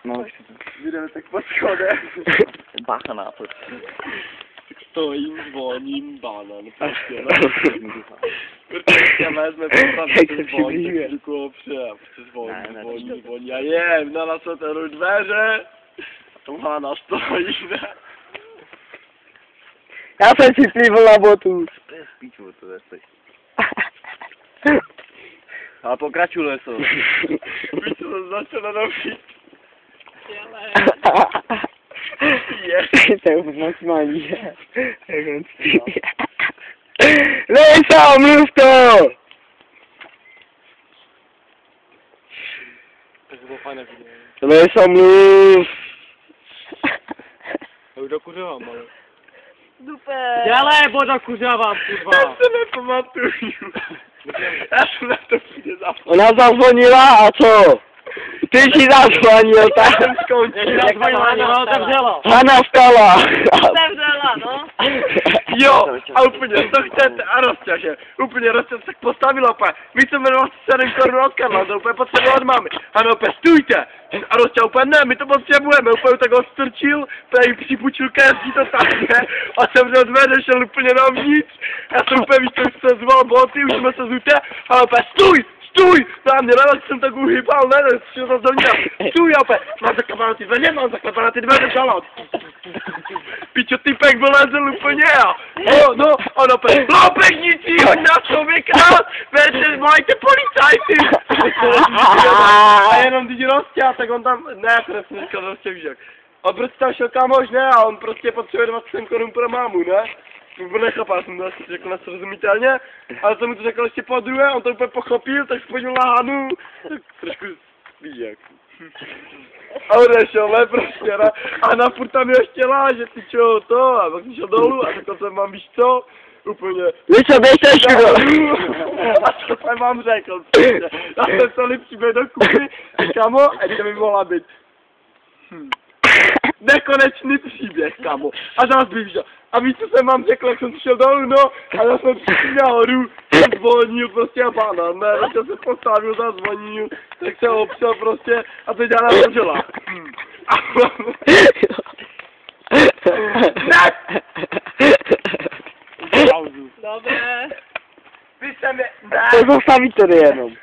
No. Jdeme tak po schodech. Bacha na to. Stojím, zvoním, banan. Prostě, no. Protože vezme popravdu zvoní, tak ruku opře a prostě zvoní. A jem, na se ten dveře. A tam Hana stojí, ne? Já jsem si plivl na botu. To je spíču, to je stojí. A pokračuje to. Víš, co jsem začal na nový. To je moc malý, jak on spí. Lejsa, mluv to! To bylo fajné video. Lejsa, mluv! Já už dokuřovám, ale... Super. Dělej, bo dokuřovám, kurva. Já se nepamatuju. Já jsem na to přijde zapomněl. Ona zazvonila a co? Ty jsi zazvonil, tak? Hana otevřela. Hana vstala. Otevřela, no. Jo, a úplně, co chcete, a Rostě, že? Úplně Rostě se tak postavila, opět. My chceme 27 korun od Karla, to úplně potřebuje od mámy. Ano, opět, stůjte. A Rostě úplně, ne, my to potřebujeme, úplně tak ho strčil, tady připučil kézdí to tak, ne? A otevřel dveře, šel úplně dovnitř. Já jsem úplně, víš, co se zval boty, už jsme se zůte, a opět, stůj! Stůj! Na mě, ne, jsem tak uhýbal, ne, šel jsem dovnitř. Stůj, opět, mám zaklepané ty dveře, mám zaklepané ty dveře, šalot. Pičo, typek vylezl úplně, no, on opět, lopeknici, hoď na člověka, veďte, volejte policajty. A jenom když Rostě, tak on tam, ne, jako jsem říkal Rostě, víš jak. On prostě tam šel kamož, ne, a on prostě potřebuje 27 korun pro mámu, ne. Nechápal jsem to, asi řekl nesrozumitelně, ale jsem mu to řekl ještě po druhé, on to úplně pochopil, tak spodil na Hanu, tak trošku, víš jak. A odešel, ne, prostě, ne, a na furt tam ještě láže, ty čo, to, a pak jsem šel dolů a řekl jsem vám, víš co, úplně. Vy co běžte, a co jsem vám řekl, prostě, já jsem se lepší být do kuchy, kamo, a kde by mohla být. Nekonečný příběh, kamo. A zás bych šel. A víš, co jsem vám řekl, jak jsem šel dolů, no? A já jsem přišel nahoru, zvonil prostě a banan, ne? Tak jsem se postavil, zazvonil, tak se opřel prostě a teď já navřela. Ne! Dobré. Vy se mě... Ne! To zastaví tady jenom.